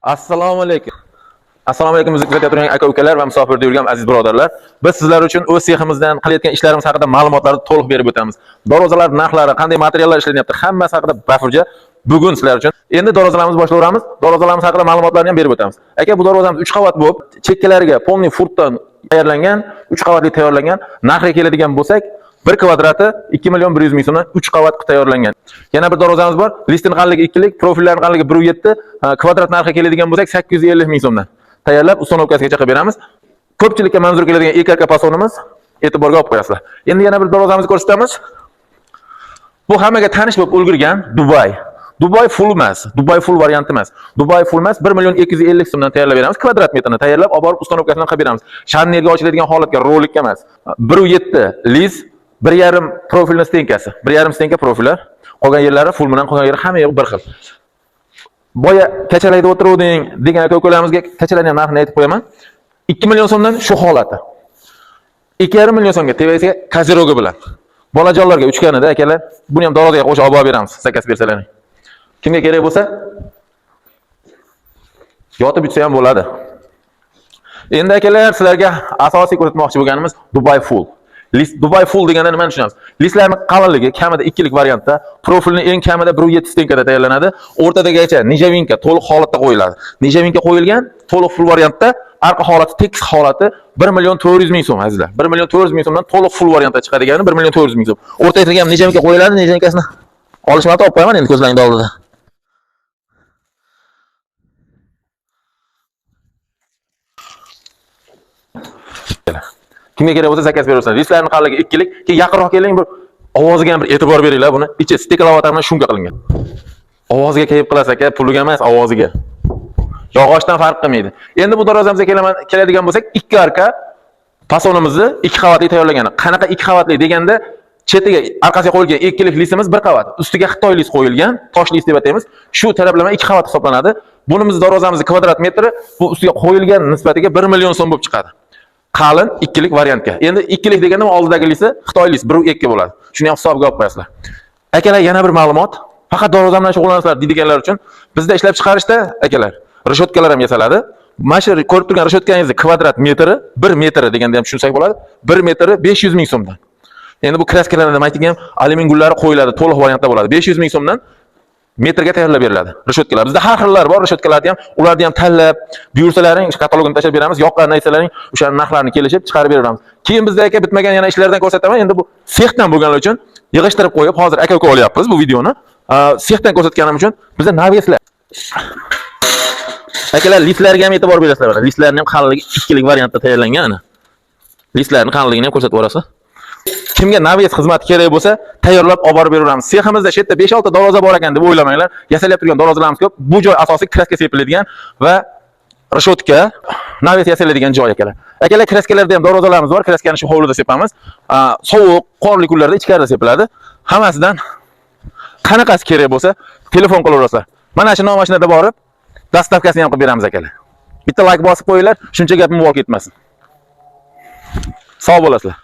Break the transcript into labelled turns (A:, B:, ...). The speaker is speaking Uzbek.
A: Assalomu alaykum. Assalomu alaykum muzik kuzatib turgan aka-ukalar va musofirda yurgan aziz birodarlar. Biz sizlar uchun o'z seximizdan qilayotgan ishlarimiz haqida ma'lumotlarni to'liq berib o'tamiz. Dorozalar narxlari, qanday materiallar ishlanyapti, hammasi haqida bafurja bugun sizlar uchun. Endi dorozalarimizni boshlayveramiz. Dorozalarimiz haqida ma'lumotlarni ham berib o'tamiz. Aka, bu darvozamiz 3 qavat bo'lib, chekkalariga polniy furtdan tayyorlangan, 3 qavatli tayyorlangan. Narxiga keladigan bo'lsak, 1 kvadrati 2 million 100 ming so'mdan 3 qavat tayyorlangan. Yana bir darvozamiz bor. Listning qanligi 2 lik, profillarning qanligi 1.7, kvadrat narxiga keladigan bo'lsak 850 ming so'mdan tayyorlab uстановкasigacha qilib beramiz. Ko'pchilikka manzur keladigan EKK pasonimiz e'tiborga olib qo'yasizlar. Endi yana bir darvozamizni ko'rsatamiz. Bu hammaga tanish bo'lib ulgurgan Dubai. Dubai full emas, Dubai full variant emas. Dubai full emas, 1 million 250 so'mdan tayyorlab beramiz. Kvadrat metrini tayyorlab, olib borib uстановкасini qilib beramiz. Sharnerga ochiladigan holatga, rolikka emas. 1.7 lis, 1.5 profilni stenkasi, 1.5 stenka profillar. Qolgan yerlari full bilan, qolgan yeri hamma yoq bir xil. Boya kachalayda o'tiruvding degan aka-ukalarimizga kachalarning ham narxini aytib qo'yaman. 2 million so'mdan shu holati. 2,5 million so'mga TVSga kazirogi bilan. Bolajonlarga uchganida akalar, buni ham dorozaga qo'shib olib beramiz, zakaz bersalaring. Kimga kerak bo'lsa, yotib yutsa ham bo'ladi. Endi akalar, sizlarga asosiy ko'rsatmoqchi bo'lganimiz Dubai Full. Dubai Full deganda nimani tushunamiz? Listlarning qalinligi kamida 2 lik variantda, profilni eng kamida 1.7 stenkada tayyorlanadi. O'rtadagacha nijavinka to'liq holatda qo'yiladi. Nijavinka qo'yilgan to'liq full variantda, arqa holati tekis holati 1 million 400 ming so'm azizlar. 1 million 400 ming so'mdan to'liq full variantda chiqadigani 1 million 400 ming so'm. O'rtaga ham nijavinka qo'yiladi, nijavinkasini olishmata olib qo'yaman endi ko'zlaringni oldida. Kimga kerak bo'lsa zakaz beraversangiz. Listlarning qalinligi 2 lik. Keyin yaqinroq keling, bir ovoziga ham bir e'tibor beringlar buni. Ichi stiklovatar bilan shunga qilingan. Ovoziga kayib qilasiz aka, puliga emas, ovoziga. Yog'ochdan farq qilmaydi. Endi bu darvozamizga keladigan bo'lsak, 2 arka pasonimizni 2 qavatli tayyorlagan. Qanaqa 2 qavatli deganda, chetiga orqasiga qo'yilgan 2 lik listimiz 1 qavat. Ustiga Xitoy list qo'yilgan, tosh list deb ataymiz. Shu tarablama 2 qavat hisoblanadi. Bunimiz darvozamizning kvadrat metri bu ustiga qo'yilgan nisbatiga 1 million so'm bo'lib chiqadi. Qalin 2 lik variantga. Endi 2 lik deganda oldidagi lisi Xitoy list 1.2 bo'ladi. Shuni ham hisobga olib qo'yasizlar. Akalar, yana bir ma'lumot. Faqat darvoza bilan shug'ullanasizlar deydiganlar uchun bizda ishlab chiqarishda akalar, rishotkalar ham yasaladi. Mana shu ko'rib turgan rishotkangizni kvadrat metri 1 metr deganda ham tushunsak bo'ladi. 1 metri 500 ming so'mdan. Endi bu kraskalarni nima aytgan, alyumin gullari qo'yiladi, to'liq variantda bo'ladi. 500 ming so'mdan metrga tayyorlab beriladi rishotkalar. Bizda har xillar bor rishotkalarni ham, ularni ham tanlab, buyursalaring, katalogini tashlab beramiz. Yoqqanini aytsalaring, o'sha narxlarni kelishib chiqarib beramiz. Keyin bizda aka bitmagan yana ishlardan ko'rsataman. Endi bu sexdan bo'lganlar uchun yig'ishtirib qo'yib, hozir aka-uka olyapmiz bu videoni. Sexdan ko'rsatganim uchun bizda naveslar. Akalar, listlarga ham e'tibor berasizlar. Listlarning ham qalinligi 2 lik variantda tayyorlangan ana. Listlarning qalinligini ham ko'rsatib borasiz. Kimga naves xizmati kerak bo'lsa, tayyorlab olib borib beraveramiz. Seximizda shu yerda 5-6 darvoza bor ekan deb o'ylamanglar. Yasalib turgan darvozalarimiz ko'p. Bu joy asosiy kraska sepiladigan va rishotka, naves yasaladigan joy akalar. Akalar, kraskalarda ham darvozalarimiz bor. Kraskani shu hovlida sepamiz. Sovuq, qorli kunlarda ichkarida sepiladi. Hammasidan qanaqasi kerak bo'lsa, telefon qilaverasizlar. Mana shu nomashinada borib, dastavkasini ham qilib beramiz akalar. Bitta like bosib qo'yinglar, shuncha gapim bo'lib ketmasin. Sog' bo'lasizlar.